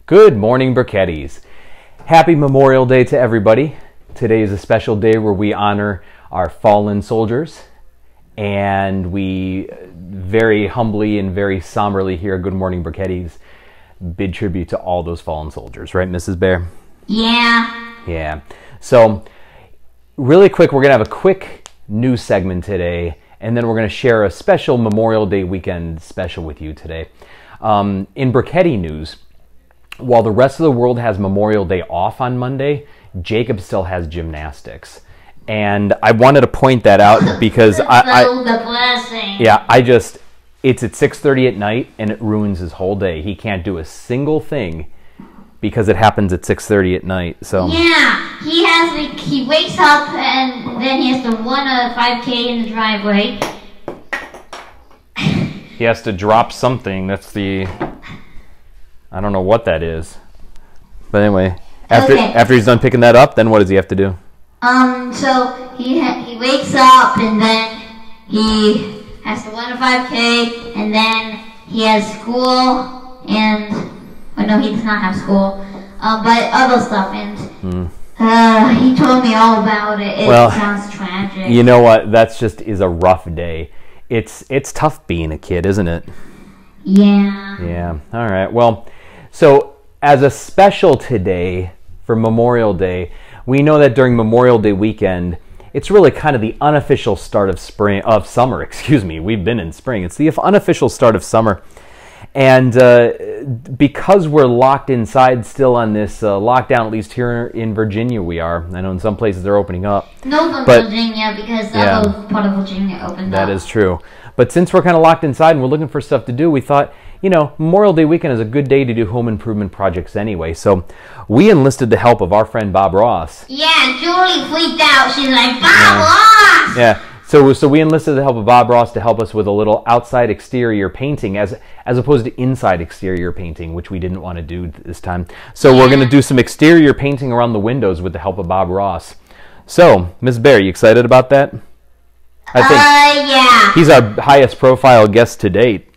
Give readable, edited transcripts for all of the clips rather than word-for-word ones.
Good morning, Burketties. Happy Memorial Day to everybody. Today is a special day where we honor our fallen soldiers, and we very humbly and very somberly here at Good Morning Burketties bid tribute to all those fallen soldiers. Right, Mrs. Bear? Yeah. Yeah. So, really quick, we're going to have a quick news segment today, and then we're going to share a special Memorial Day weekend special with you today. In Burketti news, while the rest of the world has Memorial Day off on Monday, Jacob still has gymnastics. And I wanted to point that out because the blessing. It's at 6:30 at night and it ruins his whole day. He can't do a single thing because it happens at 6:30 at night. So yeah, he wakes up and then he has to run a 5K in the driveway. He has to drop something. I don't know what that is. But anyway, after he's done picking that up, then what does he have to do? So he wakes up and then he has to run a 5K and then he has school and no, he does not have school, but other stuff and he told me all about it. It sounds tragic. You know what? That's just is a rough day. It's tough being a kid, isn't it? Yeah. Yeah. All right. Well, so as a special today for Memorial Day, we know that during Memorial Day weekend, it's really kind of the unofficial start of summer. Excuse me. We've been in spring. It's the unofficial start of summer. And because we're locked inside still on this lockdown, at least here in Virginia we are. I know in some places they're opening up. No, Virginia, because the other part of Virginia opened up. That is true. But since we're kind of locked inside and we're looking for stuff to do, we thought, Memorial Day weekend is a good day to do home improvement projects anyway. So we enlisted the help of our friend Bob Ross. Yeah, Julie freaked out. She's like, Bob Ross! Yeah. So we enlisted the help of Bob Ross to help us with a little outside exterior painting as opposed to inside exterior painting, which we didn't want to do this time. So we're going to do some exterior painting around the windows with the help of Bob Ross. So, Ms. Bear, you excited about that? I think yeah. He's our highest profile guest to date.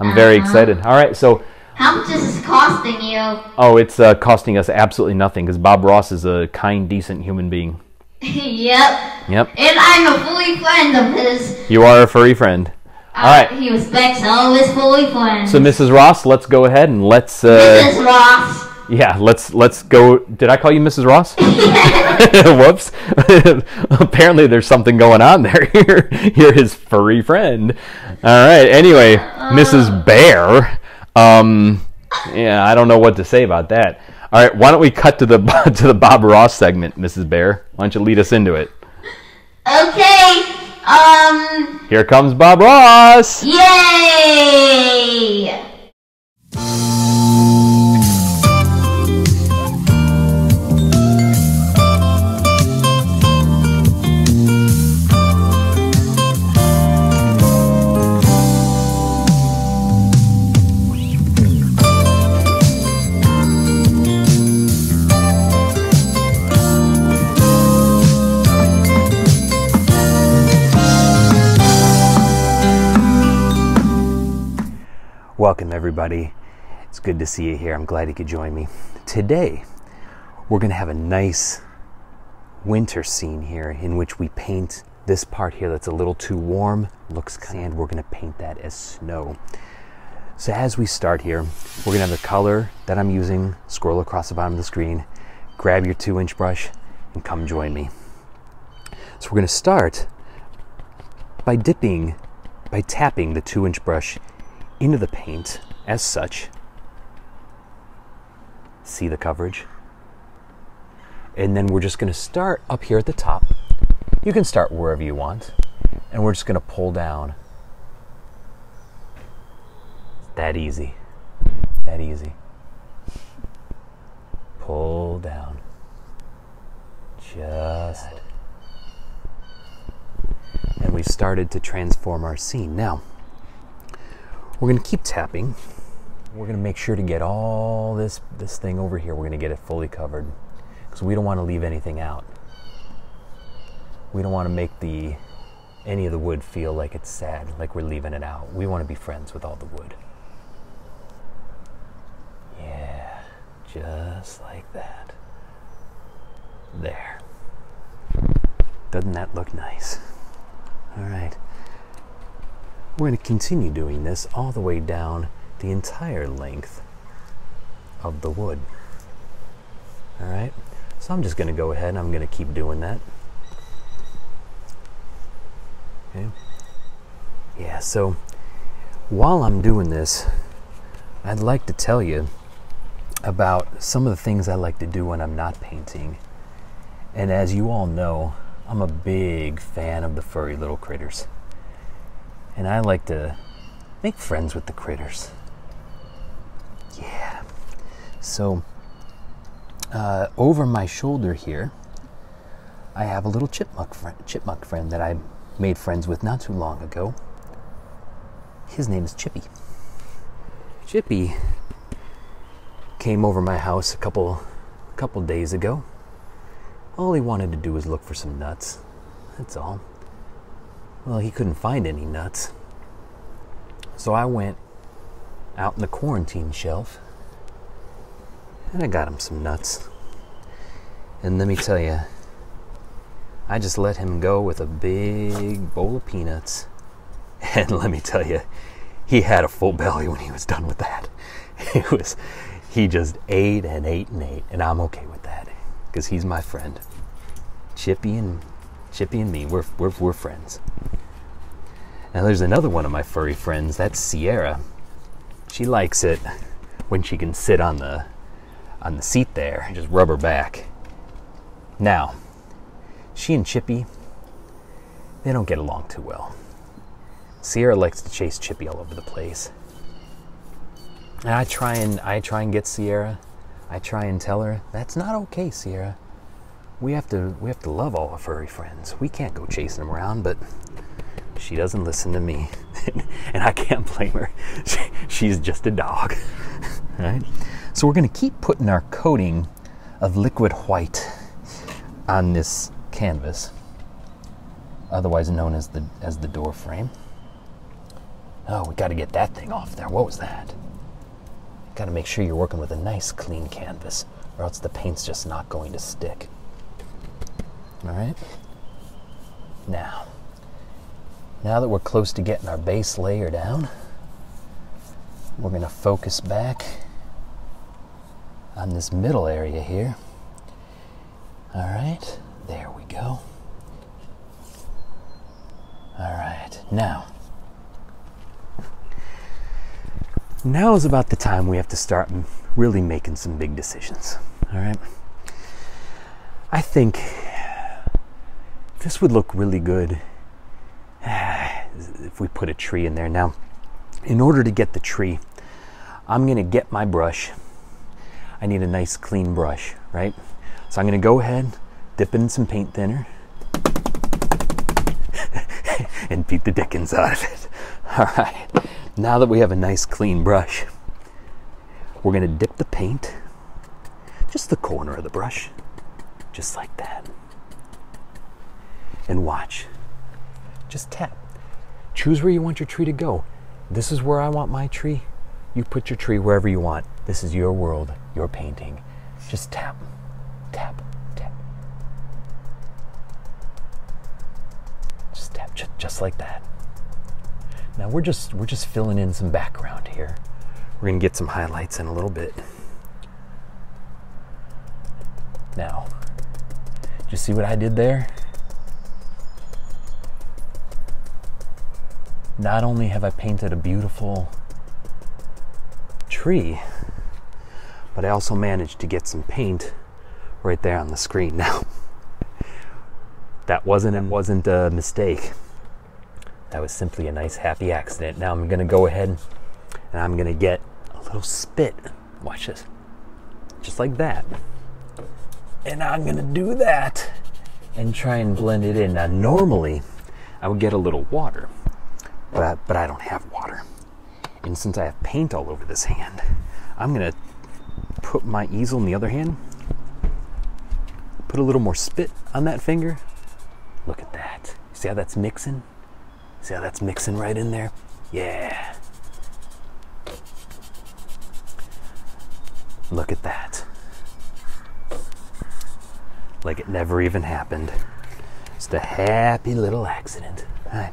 I'm very excited. All right, so... How much is this costing you? Oh, it's costing us absolutely nothing because Bob Ross is a kind, decent human being. Yep. And I'm a furry friend of his. You are a furry friend. All right. He respects all his furry friends. So, Mrs. Ross, let's go ahead and let's... Mrs. Ross. Yeah, let's go... Did I call you Mrs. Ross? Whoops. Apparently there's something going on there. You're his furry friend. All right, anyway, Mrs. Bear. Yeah, I don't know what to say about that. All right, why don't we cut to the Bob Ross segment, Mrs. Bear? Why don't you lead us into it? Okay. Here comes Bob Ross. Yay! Welcome, everybody. It's good to see you here. I'm glad you could join me. Today, we're going to have a nice winter scene here in which we paint this part here that's a little too warm, looks sand. We're going to paint that as snow. So as we start here, we're going to have the color that I'm using, scroll across the bottom of the screen, grab your 2-inch brush, and come join me. So we're going to start by tapping the 2-inch brush into the paint as such. See the coverage? And then we're just going to start up here at the top. You can start wherever you want. And we're just going to pull down. That easy. That easy. Pull down. Just. And we started to transform our scene. Now, we're going to keep tapping. We're going to make sure to get all this thing over here. We're going to get it fully covered because we don't want to leave anything out. We don't want to make any of the wood feel like it's sad, like we're leaving it out. We want to be friends with all the wood. Yeah. Just like that. There. Doesn't that look nice? All right. We're going to continue doing this all the way down the entire length of the wood. All right. So I'm just going to go ahead and I'm going to keep doing that. Okay. Yeah, so while I'm doing this, I'd like to tell you about some of the things I like to do when I'm not painting. And as you all know, I'm a big fan of the furry little critters. And I like to make friends with the critters. Yeah. So, over my shoulder here, I have a little chipmunk friend that I made friends with not too long ago. His name is Chippy. Chippy came over my house a couple days ago. All he wanted to do was look for some nuts. That's all. Well, he couldn't find any nuts. So I went out in the quarantine shelf and I got him some nuts. And let me tell you, I just let him go with a big bowl of peanuts. And let me tell you, he had a full belly when he was done with that. He just ate and ate and ate, and I'm okay with that because he's my friend. Chippy and me, we're friends. Now there's another one of my furry friends. That's Sierra. She likes it when she can sit on the seat there and just rub her back. Now, she and Chippy, they don't get along too well. Sierra likes to chase Chippy all over the place. And I try and get Sierra. I try and tell her, that's not okay, Sierra. We have to love all our furry friends. We can't go chasing them around, but she doesn't listen to me. And I can't blame her. She's just a dog. Right? So we're going to keep putting our coating of liquid white on this canvas, otherwise known as the door frame. Oh, we got to get that thing off there. What was that? Got to make sure you're working with a nice clean canvas, or else the paint's just not going to stick. All right. Now that we're close to getting our base layer down, we're going to focus back on this middle area here. All right, there we go. All right, now is about the time we have to start really making some big decisions. All right. I think this would look really good if we put a tree in there. Now, in order to get the tree, I'm going to get my brush. I need a nice clean brush, right? So I'm going to go ahead, dip it in some paint thinner, and beat the dickens out of it. All right. Now that we have a nice clean brush, we're going to dip the paint, just the corner of the brush, just like that. And watch. Just tap. Choose where you want your tree to go. This is where I want my tree. You put your tree wherever you want. This is your world, your painting. Just tap, tap, tap. Just tap, just like that. Now we're just filling in some background here. We're gonna get some highlights in a little bit. Now, did you see what I did there? Not only have I painted a beautiful tree, but I also managed to get some paint right there on the screen. Now, that wasn't a mistake. That was simply a nice happy accident. Now I'm gonna go ahead and I'm gonna get a little spit. Watch this. Just like that. And I'm gonna do that and try and blend it in. Now normally I would get a little water, but I don't have water. And since I have paint all over this hand, I'm gonna put my easel in the other hand, put a little more spit on that finger. Look at that. See how that's mixing? See how that's mixing right in there? Yeah. Look at that. like it never even happened. Just a happy little accident. All right,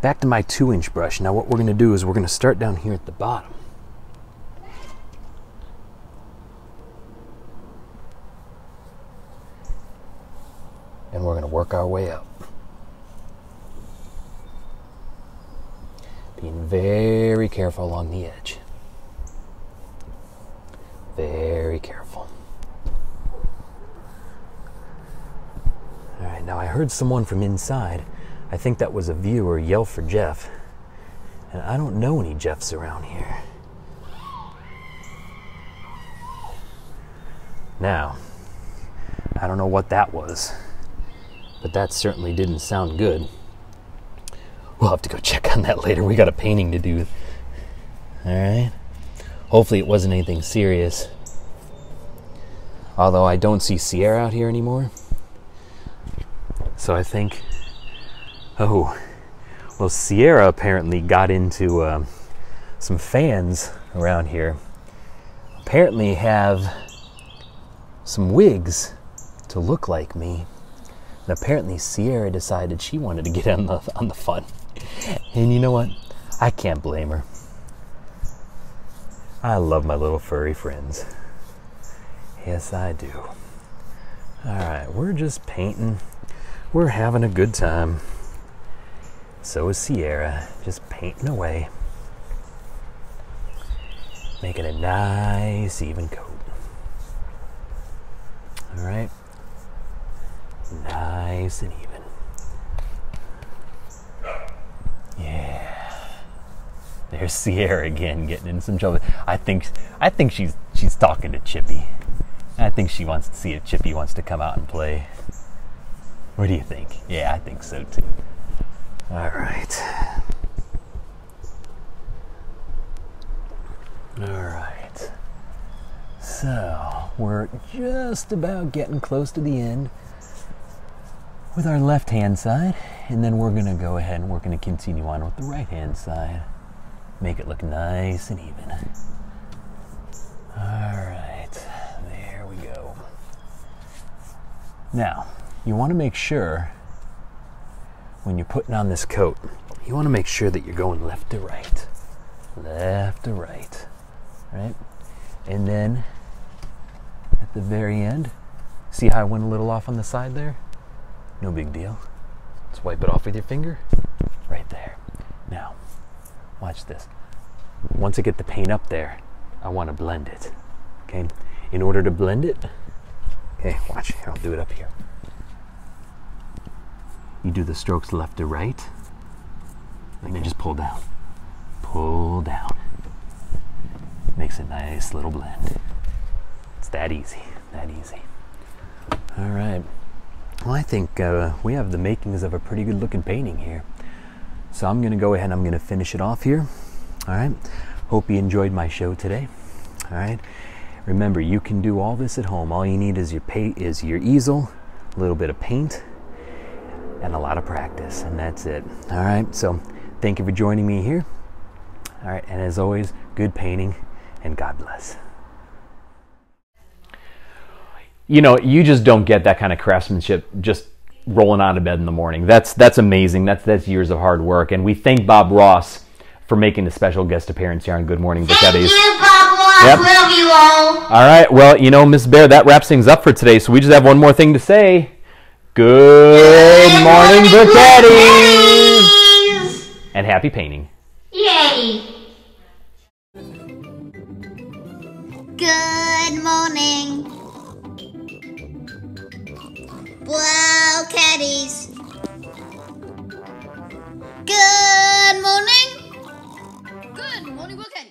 back to my 2-inch brush. Now what we're gonna do is we're gonna start down here at the bottom. And we're gonna work our way up. Being very careful along the edge. Very careful. All right, now I heard someone from inside. I think that was a viewer yell for Jeff. And I don't know any Jeffs around here. Now, I don't know what that was, but that certainly didn't sound good. We'll have to go check on that later. We got a painting to do. All right. Hopefully it wasn't anything serious. Although I don't see Sierra out here anymore. So I think, oh, well, Sierra apparently got into some fans around here. Apparently have some wigs to look like me. And apparently Sierra decided she wanted to get on the fun. And you know what? I can't blame her. I love my little furry friends. Yes, I do. All right, we're just painting. We're having a good time. So is Sierra, just painting away. Making a nice, even coat. All right. Nice and even. Yeah. There's Sierra again, getting in some trouble. I think she's talking to Chippy. I think she wants to see if Chippy wants to come out and play. What do you think? Yeah, I think so too. All right. All right. So we're just about getting close to the end with our left-hand side, and then we're gonna go ahead and we're gonna continue on with the right-hand side. Make it look nice and even. All right, there we go. Now, you want to make sure when you're putting on this coat, you want to make sure that you're going left to right. Left to right, right? And then at the very end, see how I went a little off on the side there? No big deal. Just wipe it off with your finger. Right there. Now, watch this. Once I get the paint up there, I want to blend it. Okay? In order to blend it, okay, watch. I'll do it up here. You do the strokes left to right, and then just pull down. Pull down. Makes a nice little blend. It's that easy. That easy. All right. Well, I think we have the makings of a pretty good looking painting here. So I'm going to go ahead and I'm going to finish it off here. All right. Hope you enjoyed my show today. All right. Remember, you can do all this at home. All you need is your easel, a little bit of paint, and a lot of practice, and that's it. All right. So thank you for joining me here. All right. And as always, good painting, and God bless. You know, you just don't get that kind of craftsmanship just rolling out of bed in the morning. That's amazing. That's years of hard work. And we thank Bob Ross for making a special guest appearance here on Good Morning Buchetti's. Thank you, Bob Ross. Yep. Love you all. All right. Well, you know, Miss Bear, that wraps things up for today. So we just have one more thing to say. Good morning, Buchetti's. And happy painting. Yay. Good morning. Wow, caddies. Good morning. Good morning, Bucket.